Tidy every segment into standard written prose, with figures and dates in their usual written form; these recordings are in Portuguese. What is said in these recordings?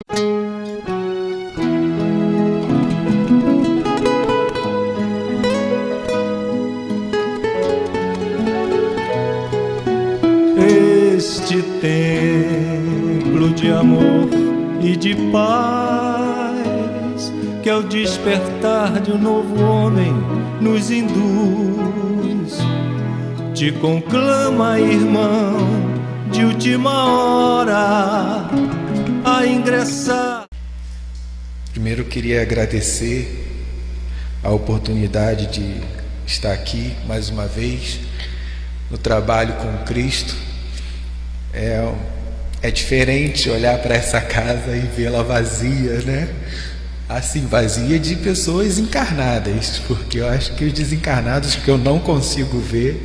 Este templo de amor e de paz, que ao despertar de um novo homem nos induz, te conclama, irmão, de última hora a ingressar. Primeiro eu queria agradecer a oportunidade de estar aqui mais uma vez no trabalho com Cristo. É diferente olhar para essa casa e vê-la vazia, né? Assim, vazia de pessoas encarnadas, porque eu acho que os desencarnados que eu não consigo ver,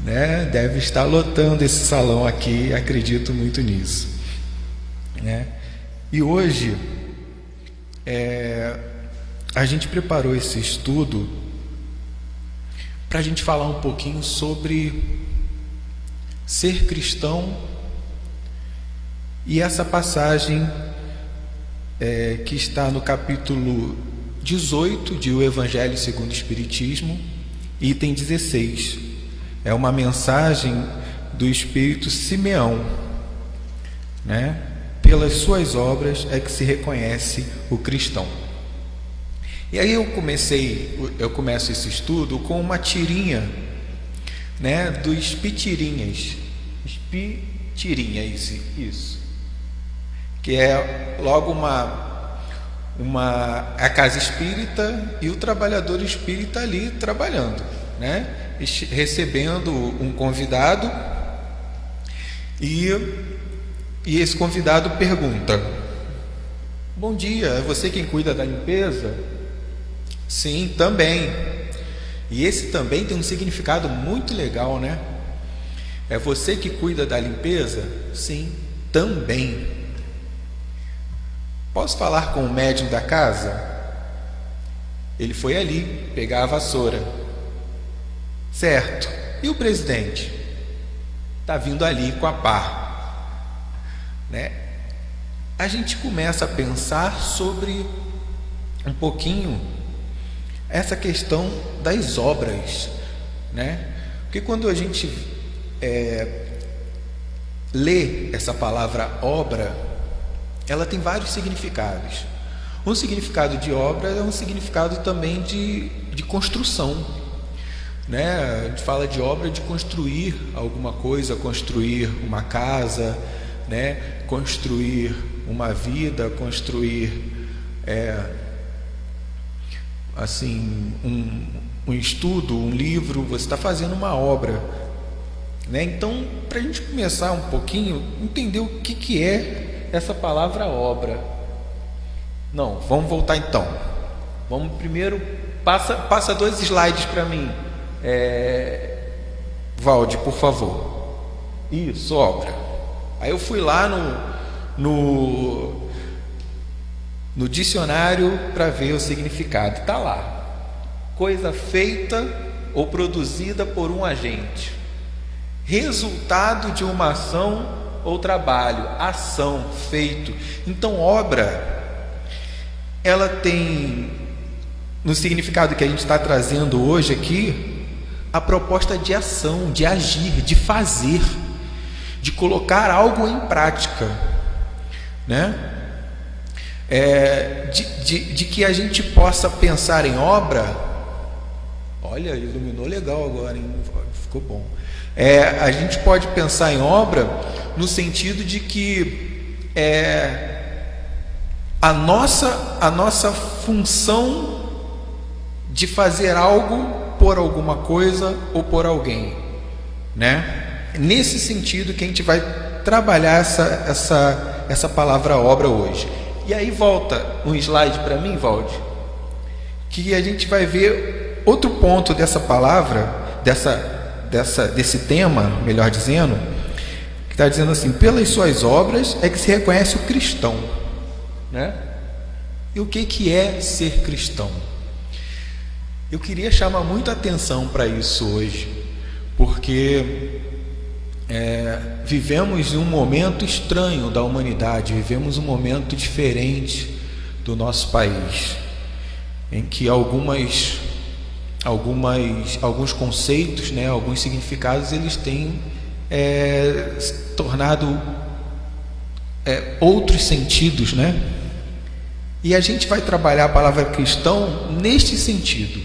né, deve estar lotando esse salão aqui, acredito muito nisso, né? E hoje a gente preparou esse estudo para a gente falar um pouquinho sobre ser cristão e essa passagem que está no capítulo 18 de O Evangelho segundo o Espiritismo, item 16. É uma mensagem do Espírito Simeão, né? Pelas suas obras é que se reconhece o cristão. E aí eu começo esse estudo com uma tirinha, né, dos Pitirinhas, isso, que é logo a casa espírita e o trabalhador espírita ali trabalhando, né, recebendo um convidado, e esse convidado pergunta: bom dia, é você quem cuida da limpeza? Sim, também. E esse também tem um significado muito legal, né? É você que cuida da limpeza? Sim, também. Posso falar com o médium da casa? Ele foi ali pegar a vassoura. Certo. E o presidente? Está vindo ali com a pá, né? A gente começa a pensar sobre um pouquinho essa questão das obras, né? Porque quando a gente lê essa palavra obra, ela tem vários significados. Um significado de obra é um significado também de construção, né? A gente fala de obra de construir alguma coisa, construir uma casa, né? Construir uma vida, construir assim, um estudo, um livro. Você está fazendo uma obra, né? Então, para a gente começar um pouquinho, entender o que é essa palavra obra. Não, vamos voltar então. Vamos primeiro, passa 2 slides para mim, Valde, por favor. Isso, obra. Aí eu fui lá no dicionário para ver o significado. Está lá: coisa feita ou produzida por um agente, resultado de uma ação ou trabalho, ação, feito. Então, obra, ela tem, no significado que a gente está trazendo hoje aqui, a proposta de ação, de agir, de fazer, de colocar algo em prática, né? De que a gente possa pensar em obra. Olha, iluminou legal agora, hein? Ficou bom. A gente pode pensar em obra no sentido de que a nossa função de fazer algo por alguma coisa ou por alguém, né? Nesse sentido que a gente vai trabalhar essa palavra obra hoje. E aí volta um slide para mim, Valde, que a gente vai ver outro ponto dessa palavra, desse tema, melhor dizendo, que está dizendo assim: pelas suas obras é que se reconhece o cristão, né? E o que é ser cristão? Eu queria chamar muita atenção para isso hoje, porque vivemos um momento estranho da humanidade, vivemos um momento diferente do nosso país, em que alguns conceitos, né, alguns significados, eles têm se tornado outros sentidos, né? E a gente vai trabalhar a palavra cristão neste sentido,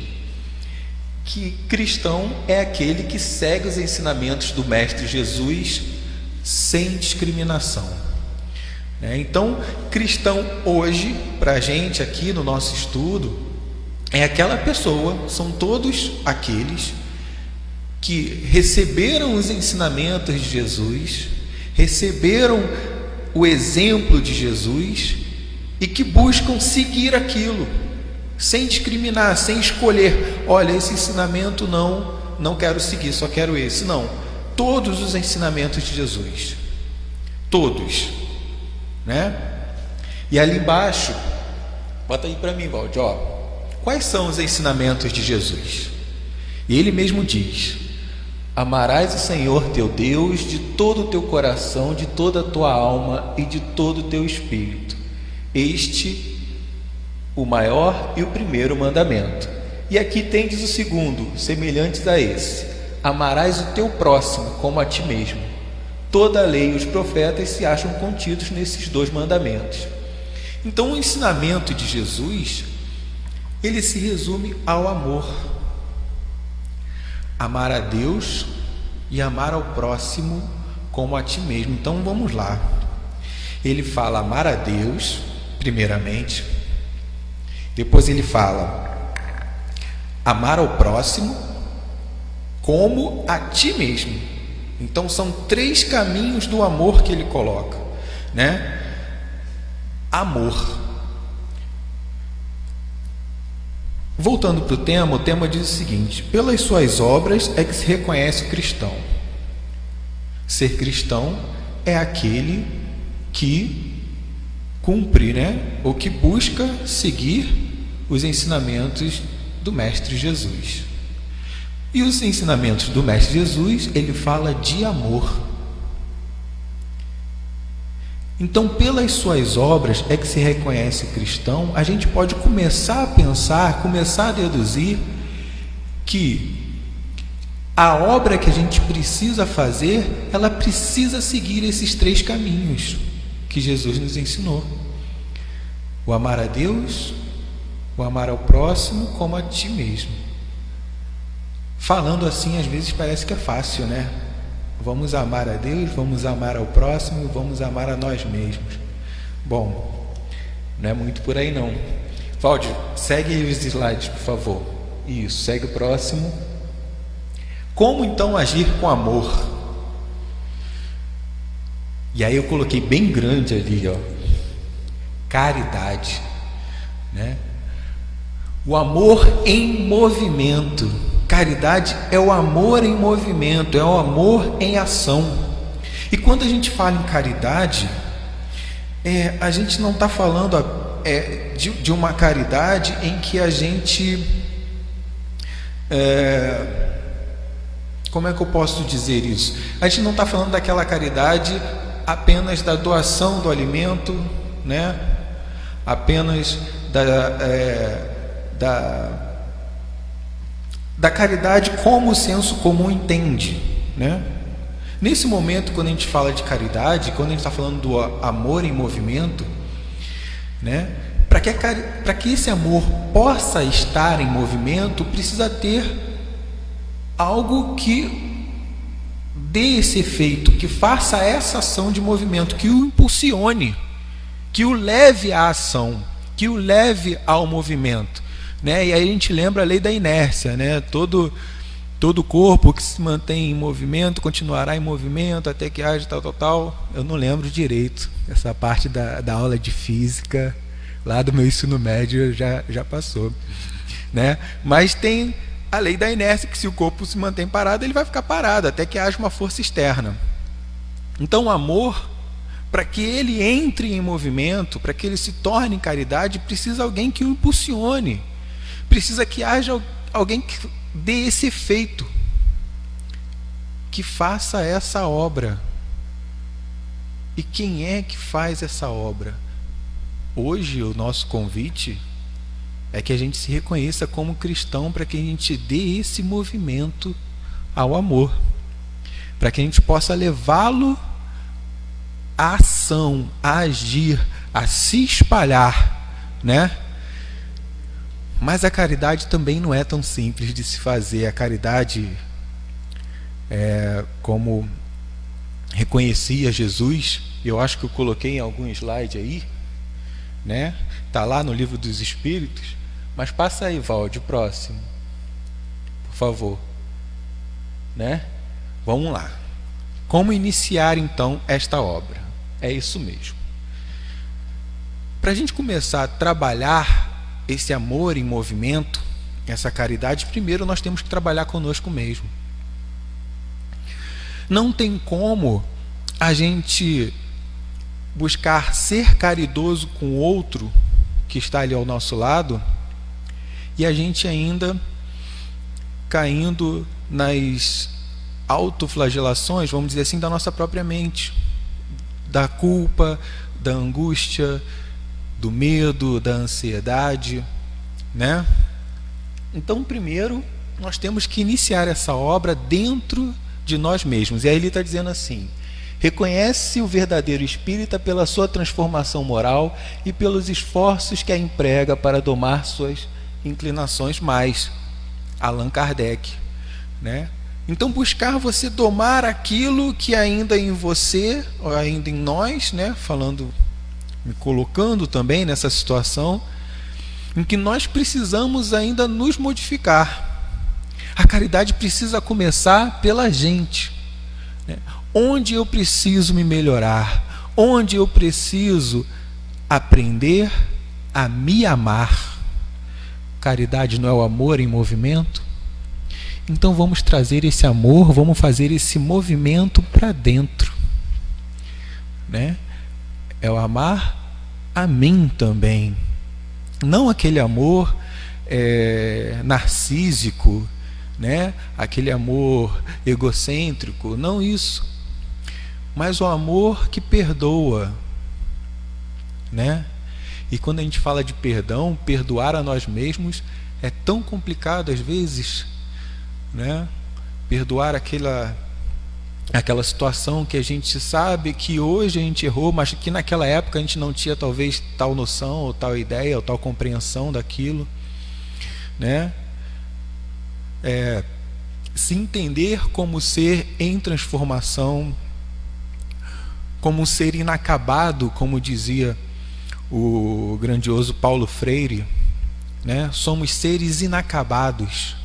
que cristão é aquele que segue os ensinamentos do Mestre Jesus sem discriminação. Então, cristão hoje, para a gente aqui no nosso estudo, é aquela pessoa, são todos aqueles que receberam os ensinamentos de Jesus, receberam o exemplo de Jesus e que buscam seguir aquilo, sem discriminar, sem escolher, olha, esse ensinamento não quero seguir, só quero esse. Não, todos os ensinamentos de Jesus, todos, né? E ali embaixo, bota aí para mim, Valdir, quais são os ensinamentos de Jesus? E ele mesmo diz: amarás o Senhor teu Deus de todo o teu coração, de toda a tua alma e de todo o teu espírito. Este o maior e o primeiro mandamento. E aqui tendes o segundo, semelhantes a esse: amarás o teu próximo como a ti mesmo. Toda a lei e os profetas se acham contidos nesses dois mandamentos. Então, o ensinamento de Jesus, ele se resume ao amor. Amar a Deus e amar ao próximo como a ti mesmo. Então vamos lá. Ele fala amar a Deus primeiramente, depois ele fala amar ao próximo como a ti mesmo. Então são 3 caminhos do amor que ele coloca, né? Amor. Voltando para o tema diz o seguinte: pelas suas obras é que se reconhece o cristão. Ser cristão é aquele que cumpre, né? Ou que busca seguir os ensinamentos do Mestre Jesus. E os ensinamentos do Mestre Jesus, ele fala de amor. Então, pelas suas obras é que se reconhece o cristão. A gente pode começar a pensar, começar a deduzir que a obra que a gente precisa fazer, ela precisa seguir esses 3 caminhos que Jesus nos ensinou: o amar a Deus, o amar ao próximo como a ti mesmo. Falando assim, às vezes parece que é fácil, né? Vamos amar a Deus, vamos amar ao próximo e vamos amar a nós mesmos. Bom, não é muito por aí não. Valdir, segue os slides, por favor. Isso, segue o próximo. Como então agir com amor? E aí eu coloquei bem grande ali, caridade, né? O amor em movimento. Caridade é o amor em movimento, é o amor em ação. E quando a gente fala em caridade, a gente não está falando de uma caridade em que a gente... como é que eu posso dizer isso? A gente não está falando daquela caridade apenas da doação do alimento, né? Apenas da caridade como o senso comum entende, né? Nesse momento, quando a gente fala de caridade, quando a gente está falando do amor em movimento, né? Para que esse amor possa estar em movimento, precisa ter algo que dê esse efeito, que faça essa ação de movimento, que o impulsione, que o leve à ação, que o leve ao movimento, né? E aí a gente lembra a lei da inércia, né? Todo corpo que se mantém em movimento continuará em movimento até que haja tal. Eu não lembro direito, essa parte da aula de física lá do meu ensino médio já passou, né? Mas tem a lei da inércia, que se o corpo se mantém parado, ele vai ficar parado até que haja uma força externa. Então o amor, para que ele entre em movimento, para que ele se torne caridade, precisa alguém que o impulsione, precisa que haja alguém que dê esse efeito, que faça essa obra. E quem é que faz essa obra? Hoje o nosso convite é que a gente se reconheça como cristão, para que a gente dê esse movimento ao amor, para que a gente possa levá-lo à ação, a agir, a se espalhar, né? Mas a caridade também não é tão simples de se fazer. A caridade, como reconhecia Jesus, eu acho que eu coloquei em algum slide aí, né? Tá lá no Livro dos Espíritos, mas passa aí, Valde, o próximo, por favor, né? Vamos lá. Como iniciar então esta obra? É isso mesmo. Para a gente começar a trabalhar esse amor em movimento, essa caridade, primeiro nós temos que trabalhar conosco mesmo. Não tem como a gente buscar ser caridoso com o outro que está ali ao nosso lado e a gente ainda caindo nas autoflagelações, vamos dizer assim, da nossa própria mente, da culpa, da angústia, do medo, da ansiedade, né? Então, primeiro, nós temos que iniciar essa obra dentro de nós mesmos. E aí ele está dizendo assim: reconhece o verdadeiro espírita pela sua transformação moral e pelos esforços que a emprega para domar suas inclinações mais. Allan Kardec, né? Então, buscar você domar aquilo que ainda em você, ou ainda em nós, né? Falando, me colocando também nessa situação em que nós precisamos ainda nos modificar. A caridade precisa começar pela gente, né? Onde eu preciso me melhorar, onde eu preciso aprender a me amar. Caridade não é o amor em movimento? Então vamos trazer esse amor, vamos fazer esse movimento para dentro, né? É o amar a mim também, não aquele amor narcísico, né? Aquele amor egocêntrico, não isso, mas o amor que perdoa, né? E quando a gente fala de perdão, perdoar a nós mesmos é tão complicado às vezes, né? Perdoar aquela situação que a gente sabe que hoje a gente errou, mas que naquela época a gente não tinha talvez tal noção, ou tal ideia, ou tal compreensão daquilo, né? Se entender como ser em transformação, como um ser inacabado, como dizia o grandioso Paulo Freire, né? Somos seres inacabados.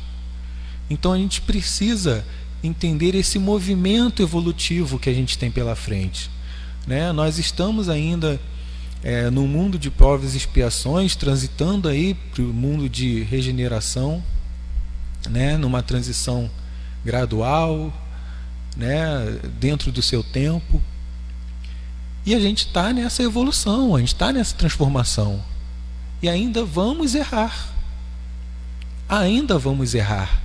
Então a gente precisa entender esse movimento evolutivo que a gente tem pela frente, né? Nós estamos ainda no mundo de provas e expiações, transitando aí para o mundo de regeneração, né? Numa transição gradual, né? Dentro do seu tempo. E a gente está nessa evolução, a gente está nessa transformação. E ainda vamos errar. Ainda vamos errar.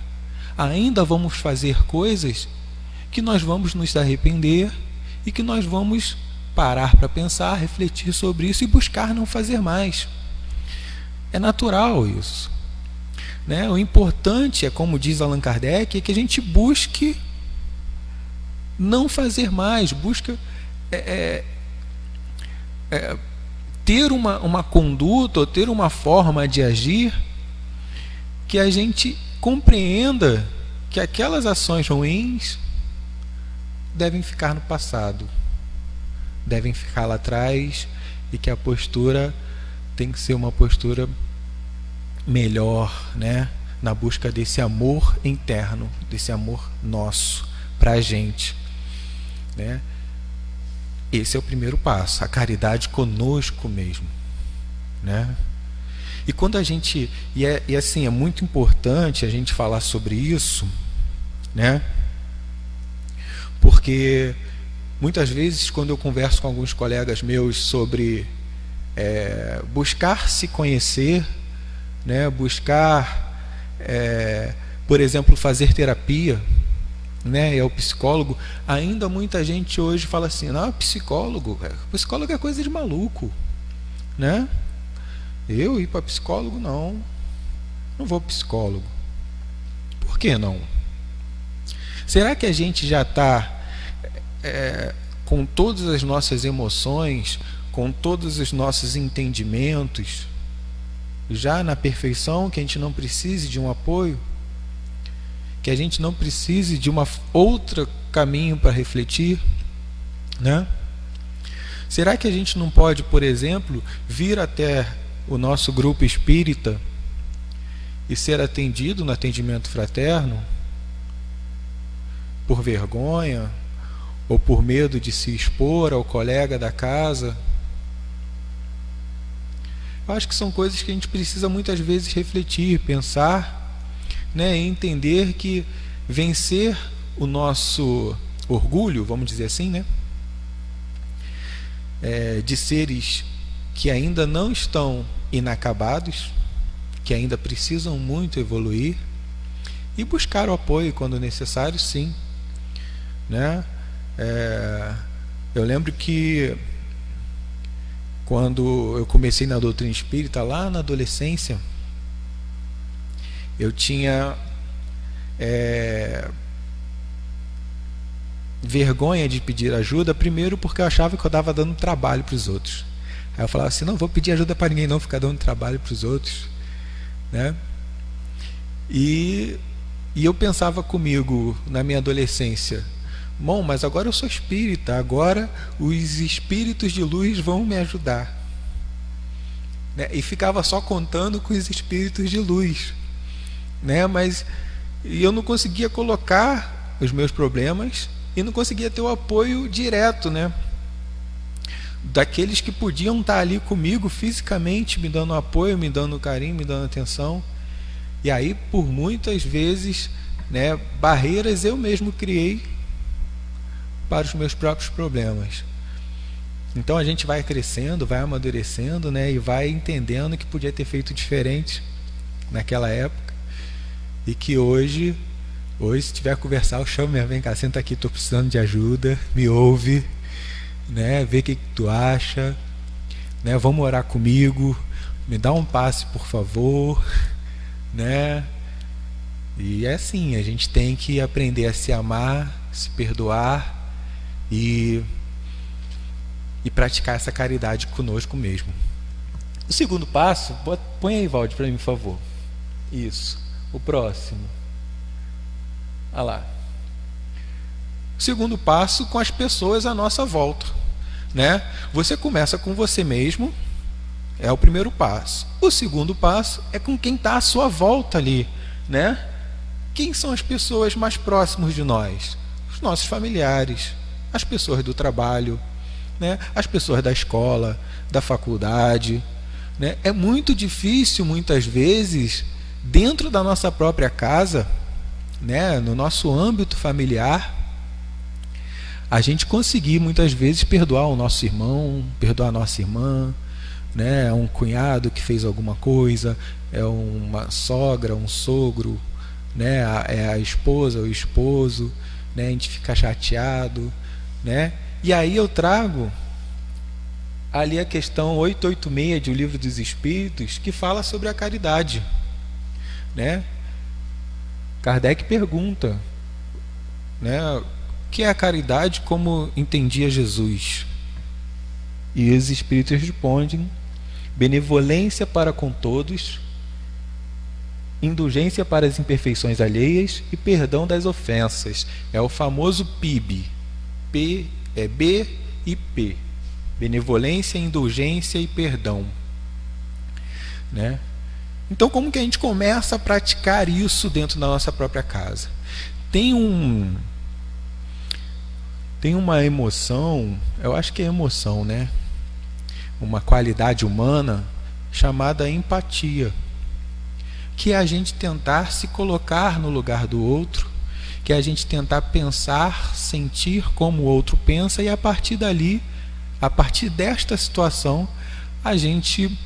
Ainda vamos fazer coisas que nós vamos nos arrepender e que nós vamos parar para pensar, refletir sobre isso e buscar não fazer mais. É natural isso, né? O importante é, como diz Allan Kardec, é que a gente busque não fazer mais, busca ter uma conduta, ou ter uma forma de agir que a gente compreenda que aquelas ações ruins devem ficar no passado, devem ficar lá atrás, e que a postura tem que ser uma postura melhor, né? Na busca desse amor interno, desse amor nosso para a gente, né? Esse é o primeiro passo, a caridade conosco mesmo, né? E quando a gente, e assim, é muito importante a gente falar sobre isso, né? Porque muitas vezes, quando eu converso com alguns colegas meus sobre buscar se conhecer, né? Buscar, por exemplo, fazer terapia, né, é o psicólogo, ainda muita gente hoje fala assim: não, psicólogo é coisa de maluco, né? Eu ir para psicólogo, não vou psicólogo. Por que não? Será que a gente já está com todas as nossas emoções, com todos os nossos entendimentos, já na perfeição, que a gente não precise de um apoio, que a gente não precise de uma outra caminho para refletir, né? Será que a gente não pode, por exemplo, vir até o nosso grupo espírita e ser atendido no atendimento fraterno por vergonha ou por medo de se expor ao colega da casa? Eu acho que são coisas que a gente precisa muitas vezes refletir, pensar, né, e entender que vencer o nosso orgulho, vamos dizer assim, né, de seres que ainda não estão inacabados, que ainda precisam muito evoluir, e buscar o apoio quando necessário, sim, né? Eu lembro que quando eu comecei na doutrina espírita, lá na adolescência, eu tinha vergonha de pedir ajuda, primeiro porque eu achava que eu estava dando trabalho para os outros. Aí eu falava assim: não vou pedir ajuda para ninguém, não, ficar dando trabalho para os outros, né? E eu pensava comigo na minha adolescência: bom, mas agora eu sou espírita, agora os espíritos de luz vão me ajudar, né? E ficava só contando com os espíritos de luz, né? Mas eu não conseguia colocar os meus problemas e não conseguia ter o apoio direto, né, daqueles que podiam estar ali comigo fisicamente, me dando apoio, me dando carinho, me dando atenção. E aí, por muitas vezes, né, barreiras eu mesmo criei para os meus próprios problemas. Então a gente vai crescendo, vai amadurecendo, né, e vai entendendo que podia ter feito diferente naquela época, e que hoje se tiver que conversar, eu chamo mesmo: vem cá, senta aqui, estou precisando de ajuda, me ouve, né, vê o que tu acha, né, vamos orar comigo, me dá um passe, por favor, né? E é assim, a gente tem que aprender a se amar, se perdoar e praticar essa caridade conosco mesmo. O segundo passo, põe aí, Valde, para mim, por favor. Isso, o próximo. Olha lá. O segundo passo, com as pessoas à nossa volta, né? Você começa com você mesmo, é o primeiro passo. O segundo passo é com quem está à sua volta ali, né? Quem são as pessoas mais próximas de nós? Os nossos familiares, as pessoas do trabalho, né? As pessoas da escola, da faculdade, né? É muito difícil, muitas vezes, dentro da nossa própria casa, né, no nosso âmbito familiar, a gente conseguir muitas vezes perdoar o nosso irmão, perdoar a nossa irmã, né? É um cunhado que fez alguma coisa, é uma sogra, um sogro, né? É a esposa, o esposo, né? A gente fica chateado, né? E aí eu trago ali a questão 886 de O Livro dos Espíritos, que fala sobre a caridade, né? Kardec pergunta, né, o que é a caridade como entendia Jesus? E os Espíritos respondem: benevolência para com todos, indulgência para as imperfeições alheias e perdão das ofensas. É o famoso PIB. B e P. Benevolência, indulgência e perdão, né? Então, como que a gente começa a praticar isso dentro da nossa própria casa? Tem uma emoção, eu acho que é emoção, né? Uma qualidade humana chamada empatia, que é a gente tentar se colocar no lugar do outro, que é a gente tentar pensar, sentir como o outro pensa, e a partir dali, a partir desta situação, a gente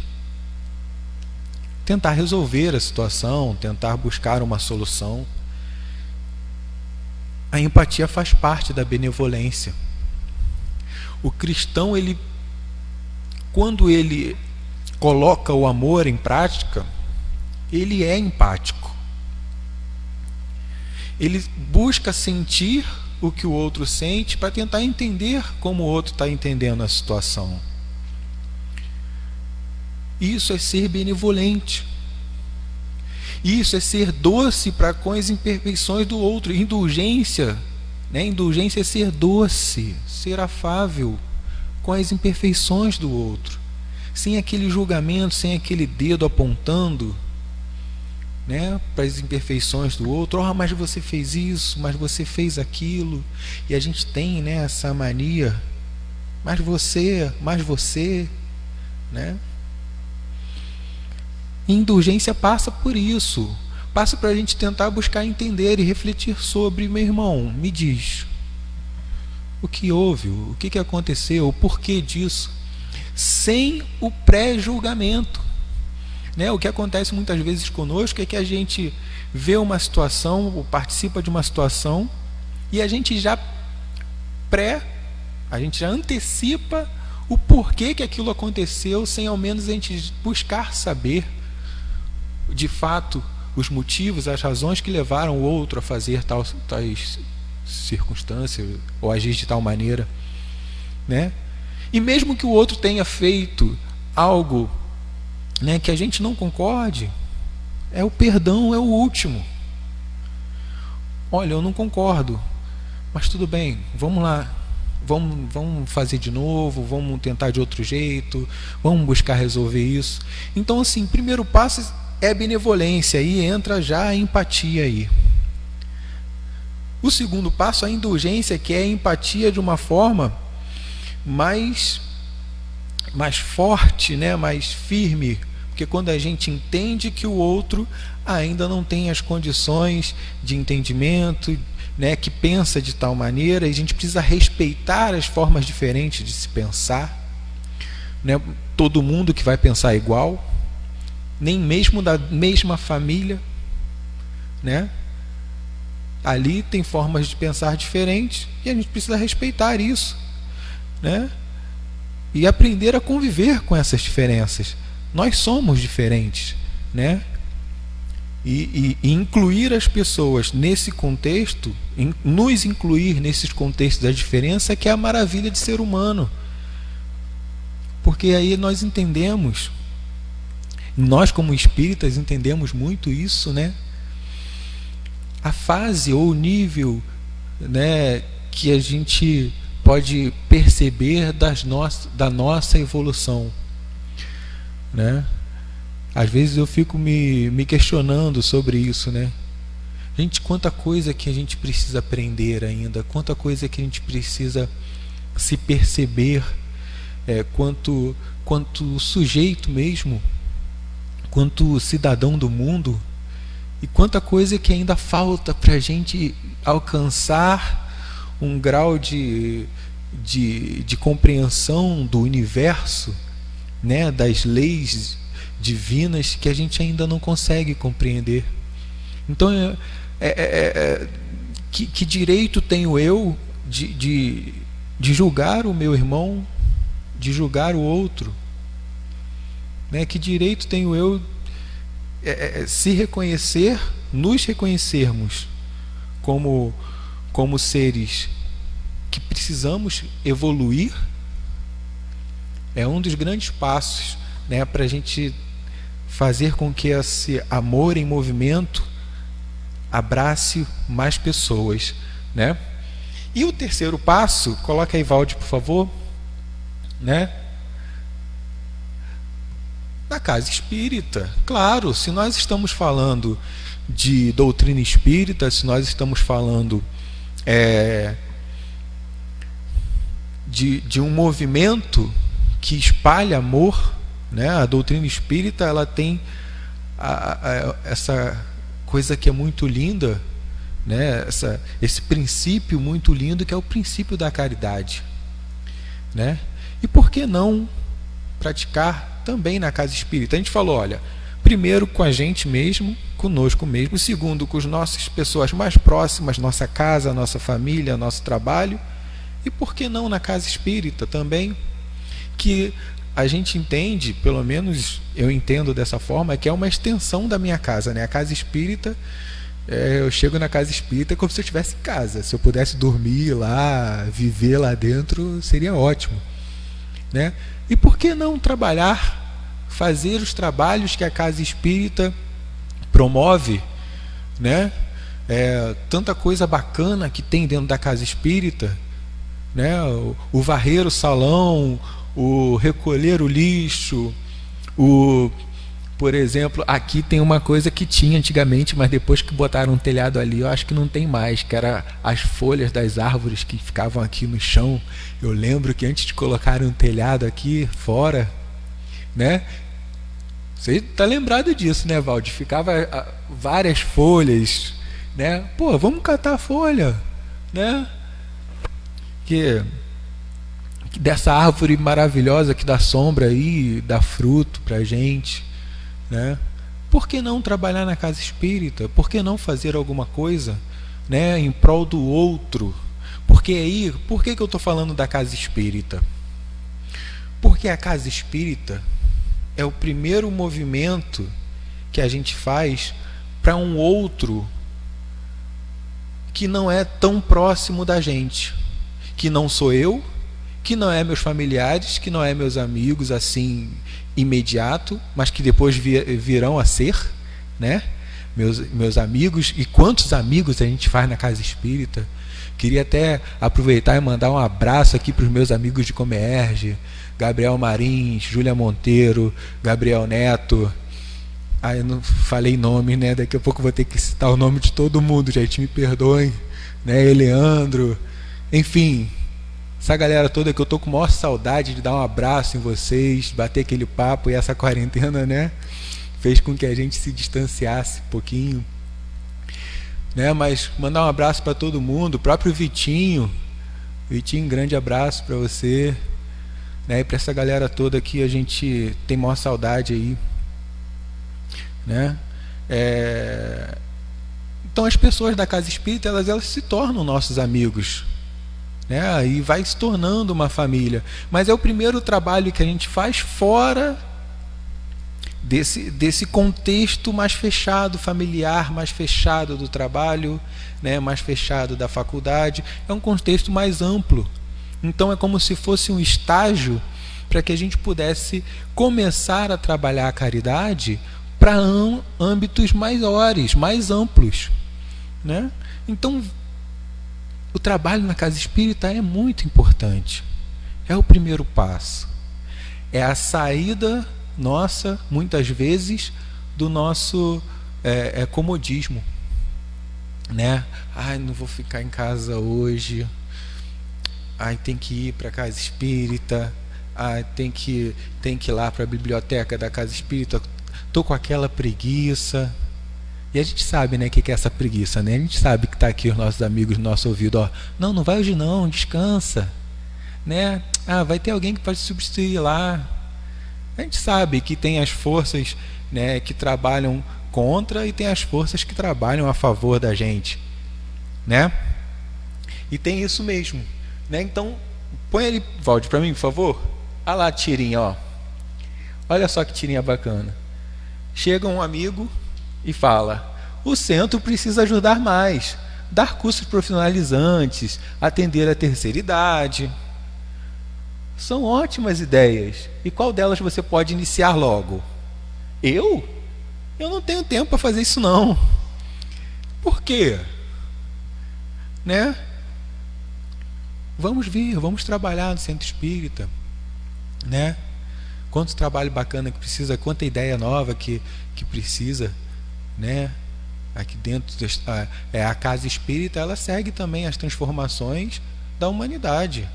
tentar resolver a situação, tentar buscar uma solução. a empatia faz parte da benevolência. O cristão, quando ele coloca o amor em prática, ele é empático. Ele busca sentir o que o outro sente para tentar entender como o outro está entendendo a situação. Isso é ser benevolente. Isso é ser doce para com as imperfeições do outro. Indulgência, né? Indulgência é ser doce, ser afável com as imperfeições do outro, sem aquele julgamento, sem aquele dedo apontando, né, para as imperfeições do outro. Oh, mas você fez isso, mas você fez aquilo. E a gente tem, né, essa mania, mas você, né? Indulgência passa por isso, passa para a gente tentar buscar entender e refletir sobre: meu irmão, me diz, o que houve, o que aconteceu, o porquê disso, sem o pré-julgamento. Né? O que acontece muitas vezes conosco é que a gente vê uma situação, ou participa de uma situação, e a gente já antecipa o porquê que aquilo aconteceu, sem ao menos a gente buscar saber de fato os motivos, as razões que levaram o outro a fazer tais circunstâncias ou agir de tal maneira, né? E mesmo que o outro tenha feito algo, né, que a gente não concorde, o perdão é o último. Olha, eu não concordo, mas tudo bem, vamos lá, vamos fazer de novo, vamos tentar de outro jeito, vamos buscar resolver isso. Então, assim, primeiro passo é benevolência, aí entra já a empatia aí. O segundo passo é a indulgência, que é a empatia de uma forma mais forte, né, mais firme, porque quando a gente entende que o outro ainda não tem as condições de entendimento, né, que pensa de tal maneira, e a gente precisa respeitar as formas diferentes de se pensar, né? Todo mundo que vai pensar igual, nem mesmo da mesma família, né? Ali tem formas de pensar diferentes e a gente precisa respeitar isso, né? E aprender a conviver com essas diferenças. Nós somos diferentes, né? E incluir as pessoas nesse contexto, nos incluir nesses contextos da diferença, que é a maravilha de ser humano. Porque aí nós entendemos, nós como espíritas entendemos muito isso, né? A fase ou o nível, né, que a gente pode perceber da nossa evolução, né? Às vezes eu fico me questionando sobre isso, né? Gente, quanta coisa que a gente precisa aprender ainda, quanta coisa que a gente precisa se perceber, quanto sujeito mesmo, quanto cidadão do mundo, e quanta coisa que ainda falta para a gente alcançar um grau de compreensão do universo, né, das leis divinas, que a gente ainda não consegue compreender. Então, que direito tenho eu de julgar o meu irmão, de julgar o outro, né? Que direito tenho eu se reconhecer, nos reconhecermos como seres que precisamos evoluir? É um dos grandes passos, né, para a gente fazer com que esse amor em movimento abrace mais pessoas, né? E o terceiro passo, coloca aí, Valde, por favor, né? Na casa espírita, claro, se nós estamos falando de doutrina espírita, se nós estamos falando de um movimento que espalha amor, né? A doutrina espírita, ela tem essa coisa que é muito linda, né? Esse princípio muito lindo, que é o princípio da caridade, né? E por que não praticar também na casa espírita? A gente falou, olha, primeiro com a gente mesmo, conosco mesmo, segundo, com as nossas pessoas mais próximas, nossa casa, nossa família, nosso trabalho, e por que não na casa espírita também, que a gente entende, pelo menos eu entendo dessa forma, que é uma extensão da minha casa, né? A casa espírita, eu chego na casa espírita como se eu estivesse em casa. Se eu pudesse dormir lá, viver lá dentro, seria ótimo, né? E por que não trabalhar, fazer os trabalhos que a casa espírita promove, né? Tanta coisa bacana que tem dentro da casa espírita, né? O varrer o salão, o recolher o lixo, por exemplo, aqui tem uma coisa que tinha antigamente, mas depois que botaram um telhado ali, eu acho que não tem mais, que era as folhas das árvores que ficavam aqui no chão. Eu lembro que antes de colocarem um telhado aqui fora, né? Você está lembrado disso, né, Valdir? Ficava várias folhas, né? Pô, vamos catar a folha, né? Que dessa árvore maravilhosa que dá sombra aí, dá fruto pra gente, né? Por que não trabalhar na casa espírita? Por que não fazer alguma coisa, né, em prol do outro? Porque aí, por que eu estou falando da casa espírita? Porque a casa espírita é o primeiro movimento que a gente faz para um outro que não é tão próximo da gente, que não sou eu, que não é meus familiares, que não é meus amigos assim imediato, mas que depois virão a ser, né? Meus amigos. E quantos amigos a gente faz na casa espírita? Queria até aproveitar e mandar um abraço aqui para os meus amigos de Comerge, Gabriel Marins, Júlia Monteiro, Gabriel Neto. Eu não falei nome, né? Daqui a pouco vou ter que citar o nome de todo mundo, gente, me perdoem, né? Eleandro, enfim, essa galera toda que eu tô com maior saudade de dar um abraço em vocês, bater aquele papo. E essa quarentena, né, fez com que a gente se distanciasse um pouquinho, né? Mas mandar um abraço para todo mundo, o próprio Vitinho, grande abraço para você, né? E para essa galera toda que a gente tem maior saudade aí, né? Então as pessoas da casa espírita, elas se tornam nossos amigos, né? E vai se tornando uma família. Mas é o primeiro trabalho que a gente faz fora desse contexto mais fechado, familiar, mais fechado do trabalho, né? Mais fechado da faculdade. É um contexto mais amplo. Então é como se fosse um estágio para que a gente pudesse começar a trabalhar a caridade para âmbitos maiores, mais amplos, né? Então o trabalho na casa espírita é muito importante. É o primeiro passo. É a saída nossa, muitas vezes, do nosso comodismo, né? Não vou ficar em casa hoje. Tem que ir para a casa espírita. Tem que ir lá para a biblioteca da casa espírita. Tô com aquela preguiça. E a gente sabe, né, o que é essa preguiça, né? A gente sabe que está aqui os nossos amigos no nosso ouvido, ó, não vai hoje não, descansa, né? Vai ter alguém que pode substituir lá. A gente sabe que tem as forças, né, que trabalham contra e tem as forças que trabalham a favor da gente, né? E tem isso mesmo, né? Então, põe ele, Valdir, para mim, por favor. Olha lá a tirinha, ó. Olha só que tirinha bacana. Chega um amigo e fala: o centro precisa ajudar mais, dar cursos profissionalizantes, atender a terceira idade. São ótimas ideias. E qual delas você pode iniciar logo? Eu não tenho tempo para fazer isso não. Por quê? Né? Vamos trabalhar no centro espírita, né? Quanto trabalho bacana que precisa, quanta ideia nova que precisa, né? Aqui dentro a casa espírita, ela segue também as transformações da humanidade,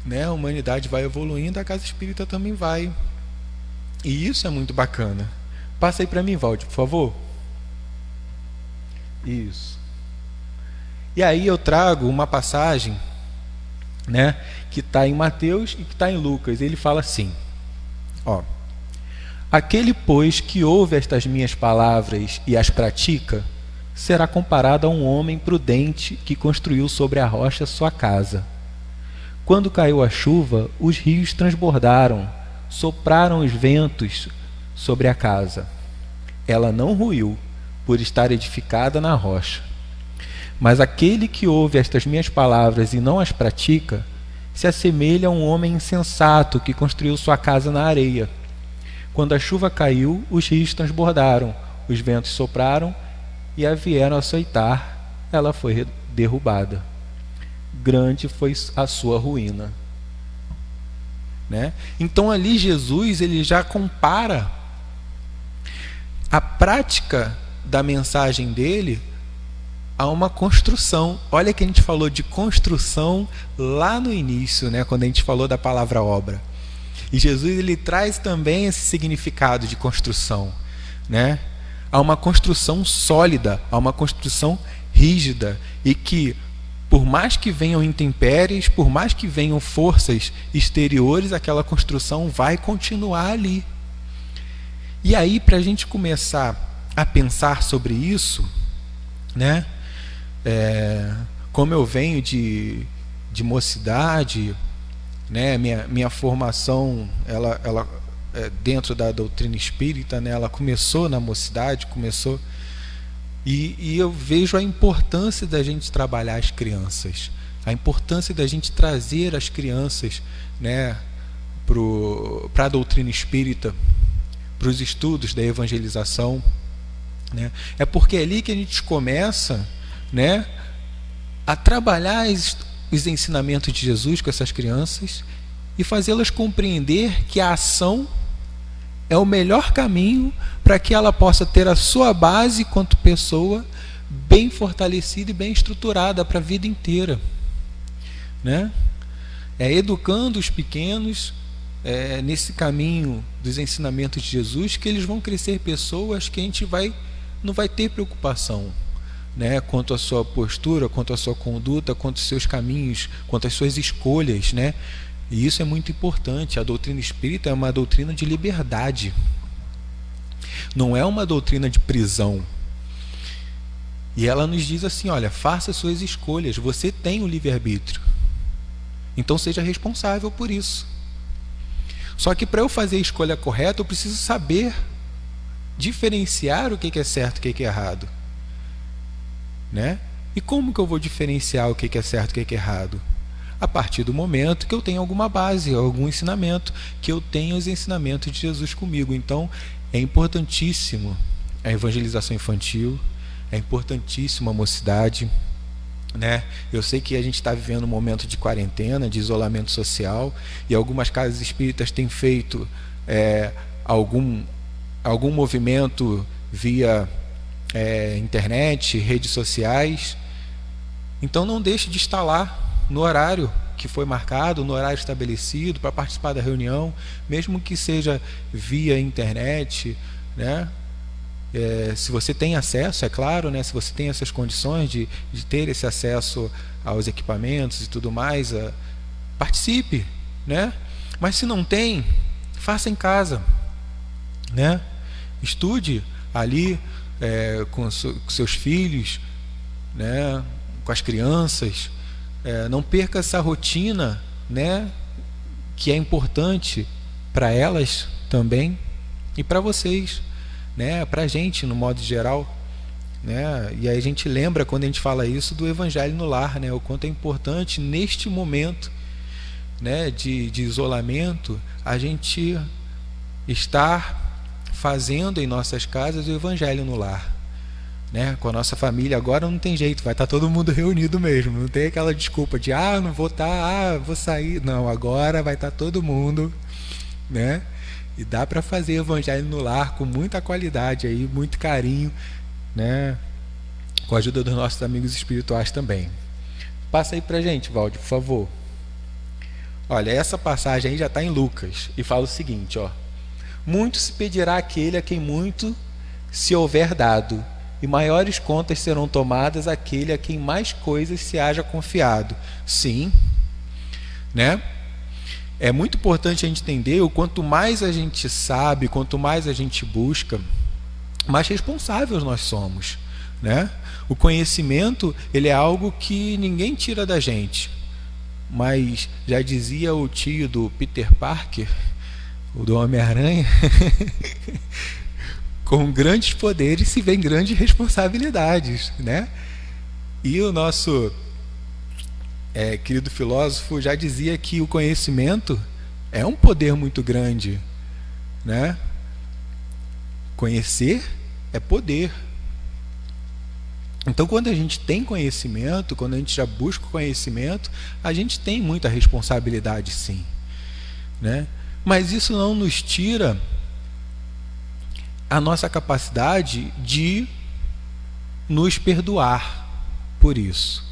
né? A humanidade vai evoluindo, a casa espírita também vai, e isso é muito bacana. Passa aí para mim, Valdir, por favor. Isso. E aí eu trago uma passagem, né, que está em Mateus e que está em Lucas. Ele fala assim, ó: Aquele, pois, que ouve estas minhas palavras e as pratica, será comparado a um homem prudente que construiu sobre a rocha sua casa. Quando caiu a chuva, os rios transbordaram, sopraram os ventos sobre a casa. Ela não ruiu, por estar edificada na rocha. Mas aquele que ouve estas minhas palavras e não as pratica, se assemelha a um homem insensato que construiu sua casa na areia. Quando a chuva caiu, os rios transbordaram, os ventos sopraram e a vieram açoitar. Ela foi derrubada. Grande foi a sua ruína. Né? Então ali Jesus ele já compara a prática da mensagem dele a uma construção. Olha que a gente falou de construção lá no início, né, quando a gente falou da palavra obra. E Jesus ele traz também esse significado de construção, né? Há uma construção sólida, há uma construção rígida, e que por mais que venham intempéries, por mais que venham forças exteriores, aquela construção vai continuar ali. E aí, para a gente começar a pensar sobre isso, né? Como eu venho de mocidade, né? Minha formação, ela dentro da doutrina espírita, né? Ela começou na mocidade, e eu vejo a importância da gente trabalhar as crianças, a importância da gente trazer as crianças, né? Para a doutrina espírita, para os estudos da evangelização, né? É porque é ali que a gente começa, né, a trabalhar os ensinamentos de Jesus com essas crianças e fazê-las compreender que a ação é o melhor caminho para que ela possa ter a sua base quanto pessoa bem fortalecida e bem estruturada para a vida inteira, né? Educando os pequenos nesse caminho dos ensinamentos de Jesus, que eles vão crescer pessoas que a gente não vai ter preocupação, né, quanto à sua postura, quanto à sua conduta, quanto aos seus caminhos, quanto às suas escolhas, né? E isso é muito importante. A doutrina espírita é uma doutrina de liberdade, não é uma doutrina de prisão. E ela nos diz assim: olha, faça suas escolhas, você tem o livre-arbítrio, então seja responsável por isso. Só que para eu fazer a escolha correta, eu preciso saber diferenciar o que é certo e o que é errado, né? E como que eu vou diferenciar o que é certo e o que é errado? A partir do momento que eu tenho alguma base, algum ensinamento, que eu tenho os ensinamentos de Jesus comigo. Então é importantíssimo a evangelização infantil, é importantíssimo a mocidade, né? Eu sei que a gente está vivendo um momento de quarentena, de isolamento social, e algumas casas espíritas têm feito algum movimento via internet, redes sociais. Então não deixe de estar lá no horário que foi marcado, no horário estabelecido, para participar da reunião, mesmo que seja via internet, né? Se você tem acesso, é claro, né? Se você tem essas condições de ter esse acesso aos equipamentos e tudo mais, participe, né? Mas se não tem, faça em casa, né? Estude ali com seus filhos, né? Com as crianças. Não perca essa rotina, né? Que é importante para elas também e para vocês, né? Para a gente no modo geral, né? E aí a gente lembra, quando a gente fala isso, do Evangelho no Lar, né? O quanto é importante neste momento, né, de isolamento, a gente estar fazendo em nossas casas o Evangelho no Lar, né? Com a nossa família. Agora não tem jeito, vai estar todo mundo reunido mesmo, não tem aquela desculpa de não vou estar, vou sair. Não, agora vai estar todo mundo, né? E dá para fazer Evangelho no Lar com muita qualidade aí, muito carinho, né? Com a ajuda dos nossos amigos espirituais também. Passa aí pra gente, Valdir, por favor. Olha, essa passagem aí já está em Lucas e fala o seguinte, ó: muito se pedirá àquele a quem muito se houver dado, e maiores contas serão tomadas àquele a quem mais coisas se haja confiado. Sim, né? é muito importante a gente entender o quanto mais a gente sabe, quanto mais a gente busca, mais responsáveis nós somos, né? O conhecimento, ele é algo que ninguém tira da gente, mas já dizia o tio do Peter Parker, o do Homem-Aranha, com grandes poderes se vem grandes responsabilidades, né? E o nosso querido filósofo já dizia que o conhecimento é um poder muito grande, né? Conhecer é poder. Então, quando a gente tem conhecimento, quando a gente já busca o conhecimento, a gente tem muita responsabilidade, sim, né? Mas isso não nos tira a nossa capacidade de nos perdoar por isso,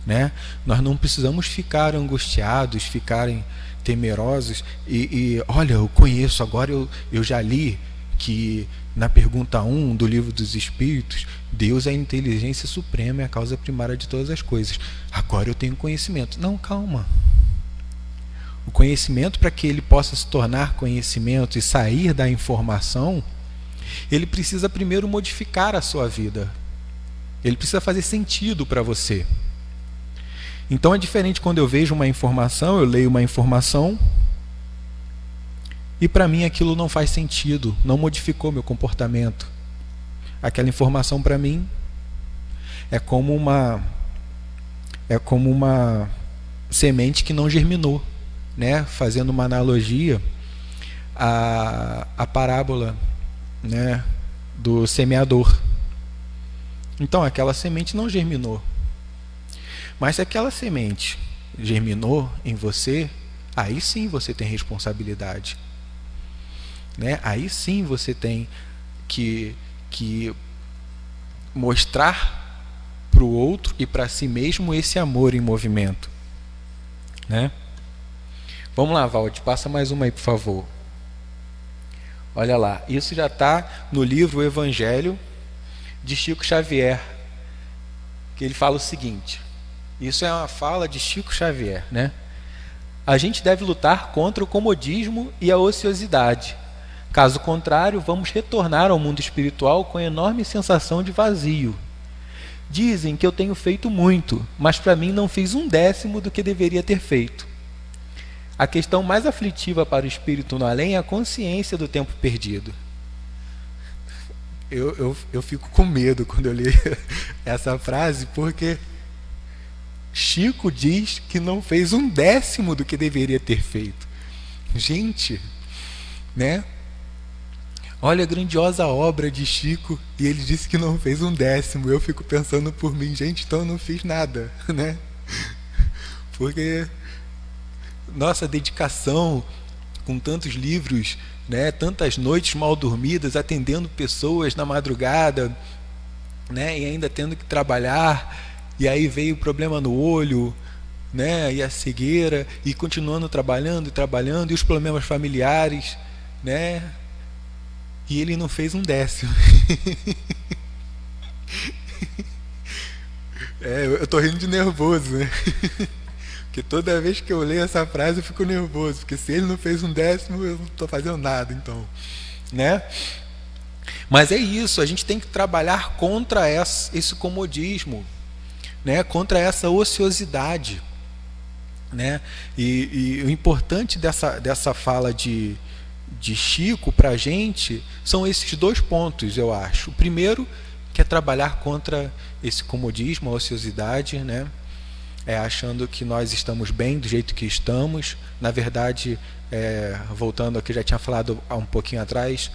né? Nós não precisamos ficar angustiados, ficarem temerosos e olha, eu conheço, agora eu já li que na pergunta 1 do Livro dos Espíritos, Deus é a inteligência suprema, é a causa primária de todas as coisas. Agora eu tenho conhecimento. Não, calma. O conhecimento, para que ele possa se tornar conhecimento e sair da informação, ele precisa primeiro modificar a sua vida. Ele precisa fazer sentido para você. Então é diferente quando eu vejo uma informação, eu leio uma informação e para mim aquilo não faz sentido, não modificou meu comportamento. Aquela informação para mim é como uma semente que não germinou, né? Fazendo uma analogia à parábola, né, do semeador. Então aquela semente não germinou. Mas se aquela semente germinou em você, aí sim você tem responsabilidade, né? Aí sim você tem que mostrar para o outro e para si mesmo esse amor em movimento, né? Vamos lá, Valde, passa mais uma aí, por favor. Olha lá, isso já está no livro O Evangelho de Chico Xavier, que ele fala o seguinte, isso é uma fala de Chico Xavier, né? A gente deve lutar contra o comodismo e a ociosidade. Caso contrário, vamos retornar ao mundo espiritual com enorme sensação de vazio. Dizem que eu tenho feito muito, mas para mim não fiz 1/10 do que deveria ter feito. A questão mais aflitiva para o espírito no além é a consciência do tempo perdido. Eu fico com medo quando eu li essa frase, porque Chico diz que não fez 1/10 do que deveria ter feito. Gente, né? Olha a grandiosa obra de Chico e ele disse que não fez 1/10. Eu fico pensando por mim, gente, então eu não fiz nada, né? Porque nossa dedicação com tantos livros, né, tantas noites mal dormidas, atendendo pessoas na madrugada, né, e ainda tendo que trabalhar, e aí veio o problema no olho, né, e a cegueira, e continuando trabalhando, e os problemas familiares, né, e ele não fez 1/10. Eu tô rindo de nervoso, né? Porque toda vez que eu leio essa frase eu fico nervoso, porque se ele não fez 1/10, eu não estou fazendo nada, então, né? Mas é isso, a gente tem que trabalhar contra esse comodismo, né? Contra essa ociosidade, né? E o importante dessa fala de Chico para a gente são esses 2 pontos, eu acho. O primeiro, que é trabalhar contra esse comodismo, a ociosidade, né? Achando que nós estamos bem do jeito que estamos. Na verdade, voltando ao que eu já tinha falado há um pouquinho atrás,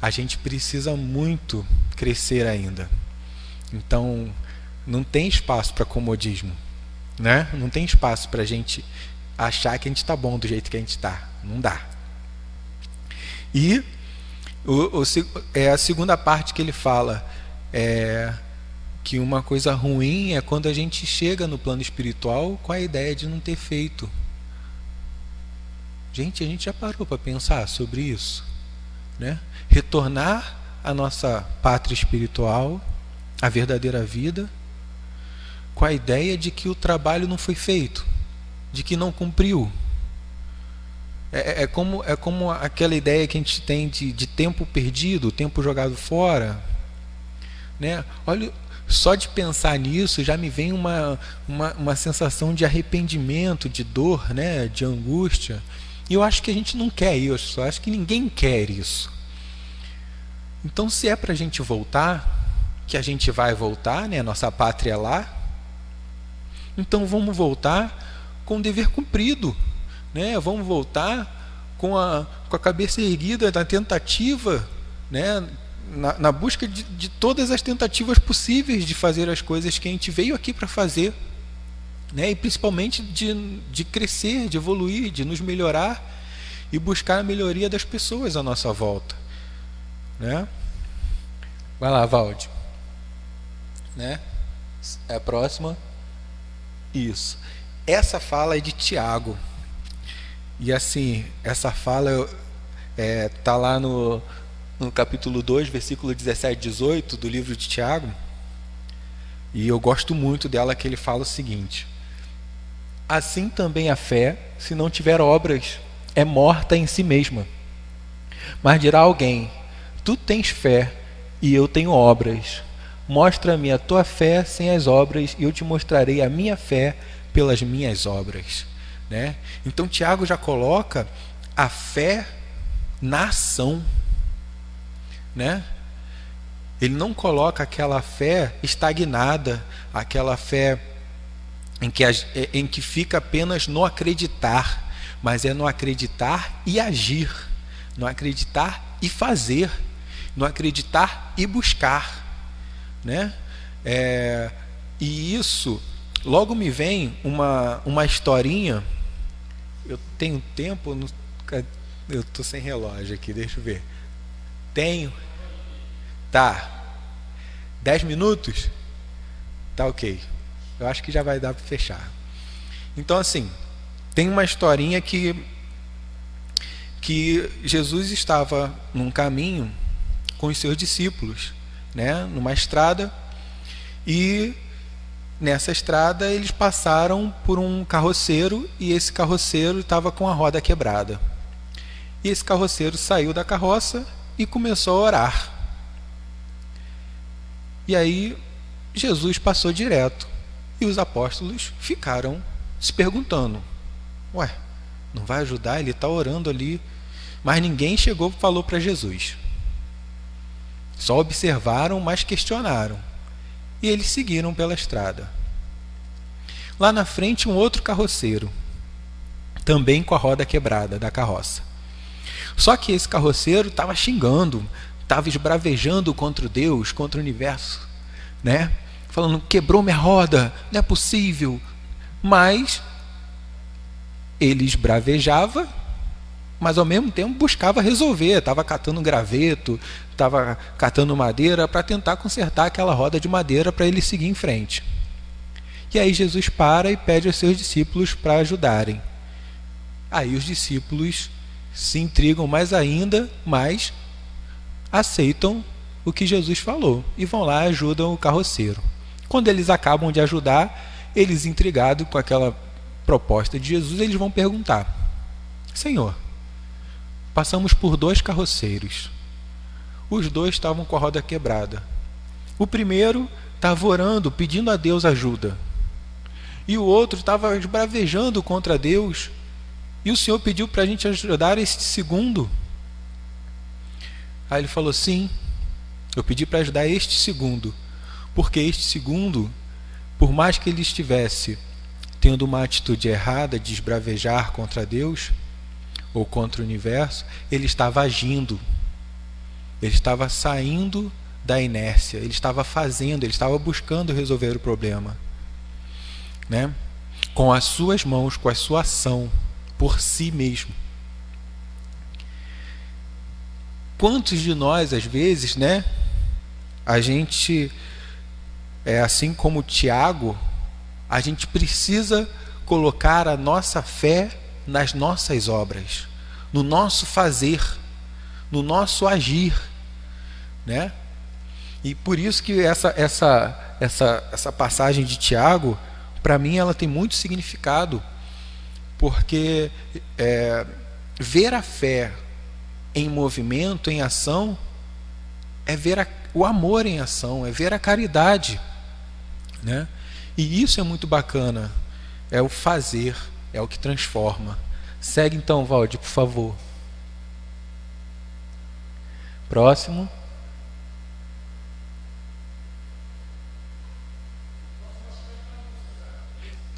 a gente precisa muito crescer ainda. Então, não tem espaço para comodismo, né? Não tem espaço para a gente achar que a gente está bom do jeito que a gente está. Não dá. E a segunda parte que ele fala que uma coisa ruim é quando a gente chega no plano espiritual com a ideia de não ter feito. Gente, a gente já parou para pensar sobre isso, né? Retornar à nossa pátria espiritual, à verdadeira vida, com a ideia de que o trabalho não foi feito, de que não cumpriu. É como aquela ideia que a gente tem de tempo perdido, tempo jogado fora, né? Olha, só de pensar nisso já me vem uma sensação de arrependimento, de dor, né? De angústia. E eu acho que a gente não quer isso, eu acho que ninguém quer isso. Então, se é para a gente voltar, que a gente vai voltar, né? Nossa pátria é lá, então vamos voltar com o dever cumprido, né? Vamos voltar com a cabeça erguida na tentativa, né? Na busca de todas as tentativas possíveis de fazer as coisas que a gente veio aqui para fazer, né? E principalmente de crescer, de evoluir, de nos melhorar e buscar a melhoria das pessoas à nossa volta, né? Vai lá, Valde, né? É a próxima. Isso. Essa fala é de Tiago. E assim, essa fala tá lá no capítulo 2, versículo 17 e 18 do livro de Tiago. E eu gosto muito dela, que ele fala o seguinte: assim também a fé, se não tiver obras, é morta em si mesma. Mas dirá alguém: tu tens fé e eu tenho obras. Mostra-me a tua fé sem as obras, e eu te mostrarei a minha fé pelas minhas obras, né? Então Tiago já coloca a fé na ação, né? Ele não coloca aquela fé estagnada, aquela fé em que fica apenas no acreditar, mas é no acreditar e agir, no acreditar e fazer, no acreditar e buscar, né? E isso, logo me vem uma historinha. Eu tenho tempo? Eu estou sem relógio aqui, deixa eu ver. Tenho. Tá. 10 minutos? Tá ok. Eu acho que já vai dar para fechar. Então, assim, tem uma historinha que Jesus estava num caminho com os seus discípulos, né, numa estrada, e nessa estrada eles passaram por um carroceiro, e esse carroceiro estava com a roda quebrada. E esse carroceiro saiu da carroça e começou a orar. E aí Jesus passou direto, e os apóstolos ficaram se perguntando: ué, não vai ajudar? Ele está orando ali. Mas ninguém chegou e falou para Jesus. Só observaram, mas questionaram. E eles seguiram pela estrada. Lá na frente, um outro carroceiro, também com a roda quebrada da carroça. Só que esse carroceiro estava xingando, estava esbravejando contra Deus, contra o universo, né? Falando: quebrou minha roda, não é possível. Mas ele esbravejava, mas ao mesmo tempo buscava resolver. Estava catando graveto, estava catando madeira para tentar consertar aquela roda de madeira para ele seguir em frente. E aí Jesus para e pede aos seus discípulos para ajudarem. Aí os discípulos se intrigam mais ainda, mas aceitam o que Jesus falou e vão lá e ajudam o carroceiro. Quando eles acabam de ajudar, eles, intrigados com aquela proposta de Jesus, eles vão perguntar: Senhor, passamos por 2 carroceiros. Os 2 estavam com a roda quebrada. O primeiro estava orando, pedindo a Deus ajuda. E o outro estava esbravejando contra Deus. E o Senhor pediu para a gente ajudar este segundo. Aí ele falou: sim, eu pedi para ajudar este segundo. Porque este segundo, por mais que ele estivesse tendo uma atitude errada de esbravejar contra Deus ou contra o universo, ele estava agindo. Ele estava saindo da inércia, ele estava fazendo, ele estava buscando resolver o problema, né? Com as suas mãos, com a sua ação, por si mesmo. Quantos de nós, às vezes, né, a gente, assim como Tiago, a gente precisa colocar a nossa fé nas nossas obras, no nosso fazer, no nosso agir, né? E por isso que essa passagem de Tiago, para mim, ela tem muito significado, porque ver a fé em movimento, em ação, é ver o amor em ação, é ver a caridade, né? E isso é muito bacana, é o fazer, é o que transforma. Segue então, Valdir, por favor. Próximo.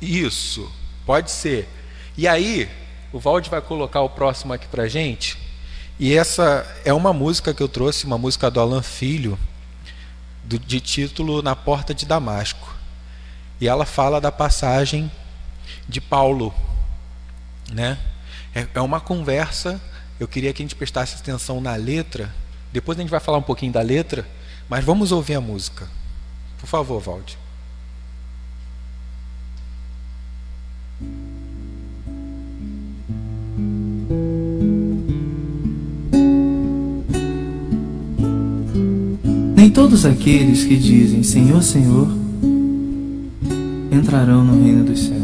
Isso, pode ser. E aí, o Valdir vai colocar o próximo aqui pra gente. E essa é uma música que eu trouxe, uma música do Alan Filho, de título Na Porta de Damasco. E ela fala da passagem de Paulo, né? É uma conversa. Eu queria que a gente prestasse atenção na letra. Depois a gente vai falar um pouquinho da letra, mas vamos ouvir a música. Por favor, Valdir. Nem todos aqueles que dizem Senhor, Senhor entrarão no reino dos céus.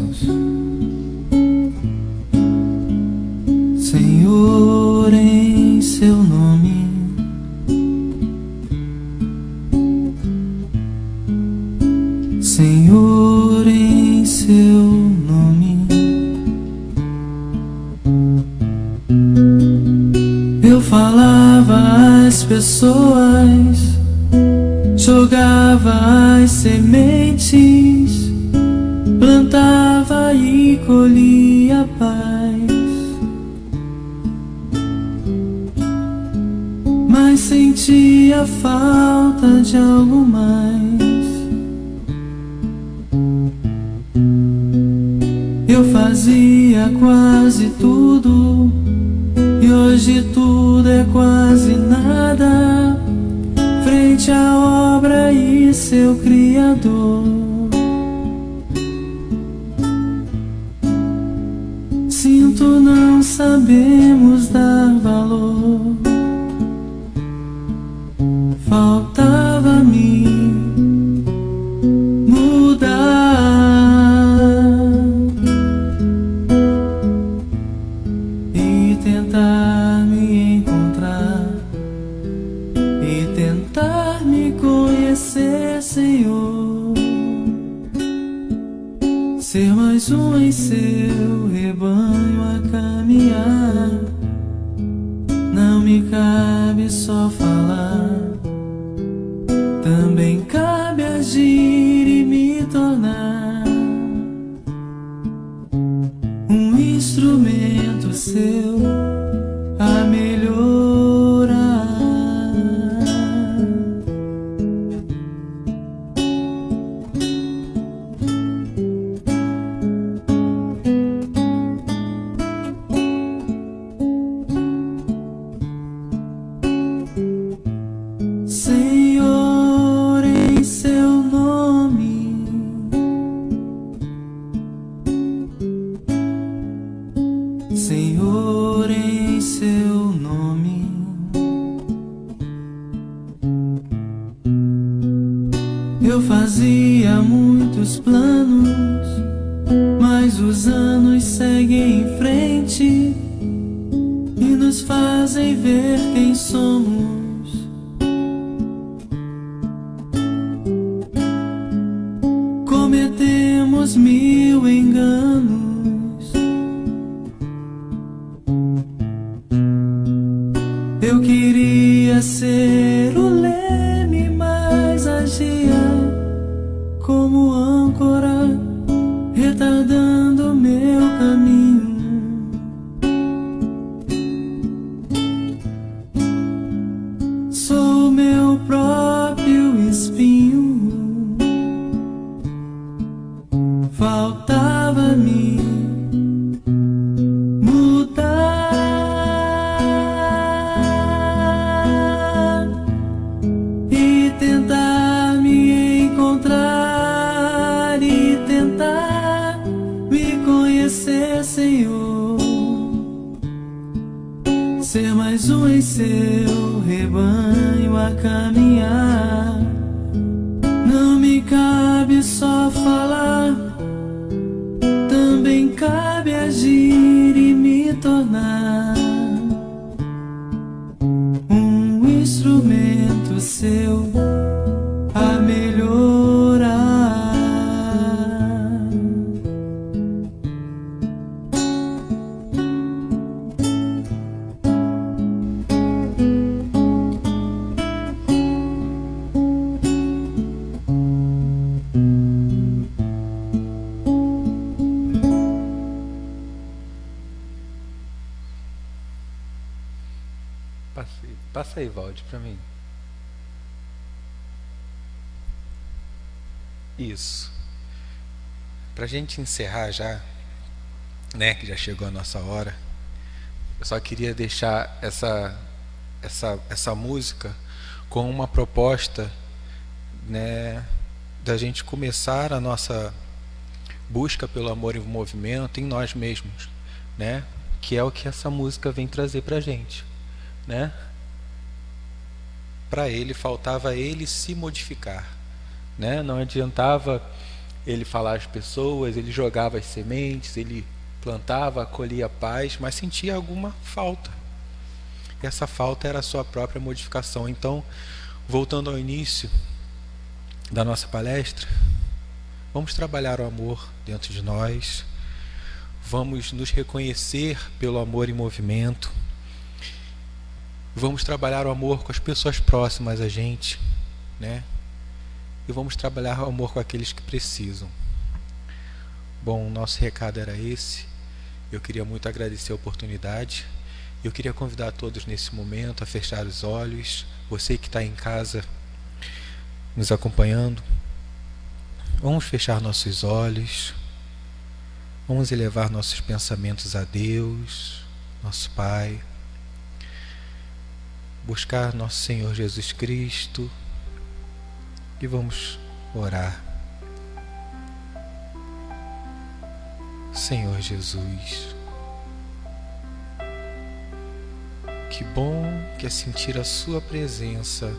Senhor em seu nome, Senhor em seu nome, eu falava às pessoas, jogava as sementes, plantava e colhia paz, mas sentia falta de algo mais. Eu fazia quase tudo e hoje tudo é quase nada frente à obra e seu Criador. Sinto não sabemos dar valor. Faltava-me mudar e tentar me encontrar e tentar me conhecer, Senhor. Ser mais um em seu rebanho a caminhar. Não me cabe só falar, também cabe agir e me tornar um instrumento seu a melhorar. Senhor em seu nome, Senhor em seu nome, eu fazia muitos planos, mas os anos seguem em frente e nos fazem ver quem somos. Cometemos mil enganos. Eu queria ser o leme, mas agia como âncora, retardando meu caminho. Sou meu próprio espinho. Faltava-me mudar e tentar me encontrar e tentar me conhecer, Senhor. Ser mais um em seu rebanho a caminhar. Não me cabe só falar, também cabe agir e me tornar instrumento seu a melhorar. Passa aí, Valde, para mim. Isso. Pra gente encerrar já, né, que já chegou a nossa hora, eu só queria deixar essa música com uma proposta, né, da gente começar a nossa busca pelo amor e movimento em nós mesmos, né, que é o que essa música vem trazer pra gente, né? Para ele faltava ele se modificar, né? Não adiantava ele falar às pessoas, ele jogava as sementes, ele plantava, colhia paz, mas sentia alguma falta. E essa falta era a sua própria modificação. Então, voltando ao início da nossa palestra, vamos trabalhar o amor dentro de nós, vamos nos reconhecer pelo amor em movimento. Vamos trabalhar o amor com as pessoas próximas a gente, né? E vamos trabalhar o amor com aqueles que precisam. Bom, o nosso recado era esse. Eu queria muito agradecer a oportunidade. Eu queria convidar todos nesse momento a fechar os olhos. Você que está em casa nos acompanhando, vamos fechar nossos olhos. Vamos elevar nossos pensamentos a Deus, nosso Pai. Buscar nosso Senhor Jesus Cristo e vamos orar. Senhor Jesus, que bom que é sentir a Sua presença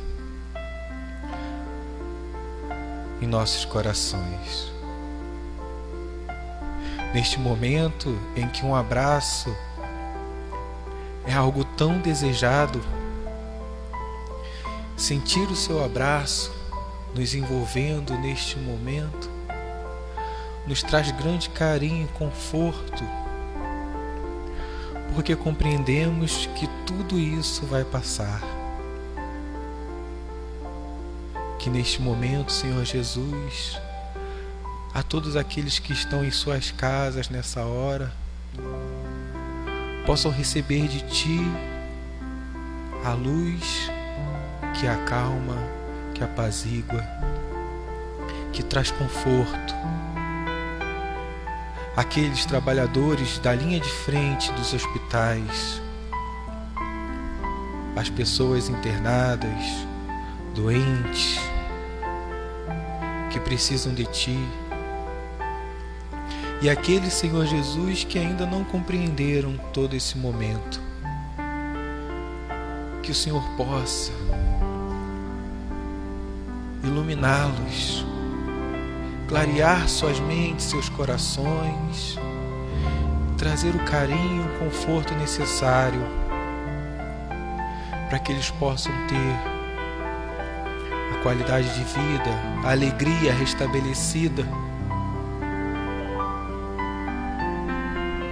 em nossos corações. Neste momento em que um abraço é algo tão desejado, sentir o seu abraço nos envolvendo neste momento nos traz grande carinho e conforto, porque compreendemos que tudo isso vai passar. Que neste momento, Senhor Jesus, a todos aqueles que estão em suas casas nessa hora, possam receber de Ti a luz que acalma, que apazigua, que traz conforto. Aqueles trabalhadores da linha de frente dos hospitais, as pessoas internadas, doentes, que precisam de Ti, e aqueles, Senhor Jesus, que ainda não compreenderam todo esse momento, que o Senhor possa iluminá-los, clarear suas mentes, seus corações, trazer o carinho, o conforto necessário para que eles possam ter a qualidade de vida, a alegria restabelecida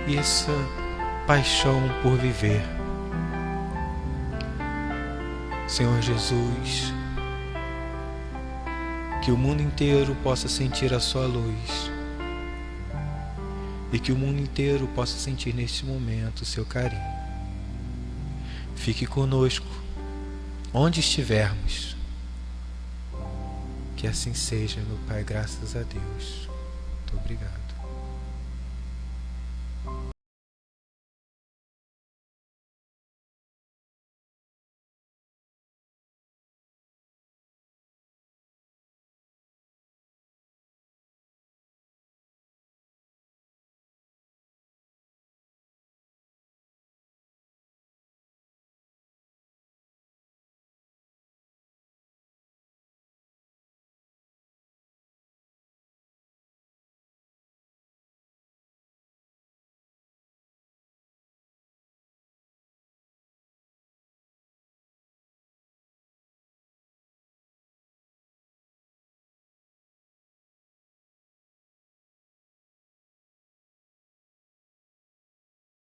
e essa paixão por viver. Senhor Jesus, que o mundo inteiro possa sentir a Sua luz e que o mundo inteiro possa sentir neste momento o Seu carinho. Fique conosco, onde estivermos. Que assim seja, meu Pai, graças a Deus. Muito obrigado.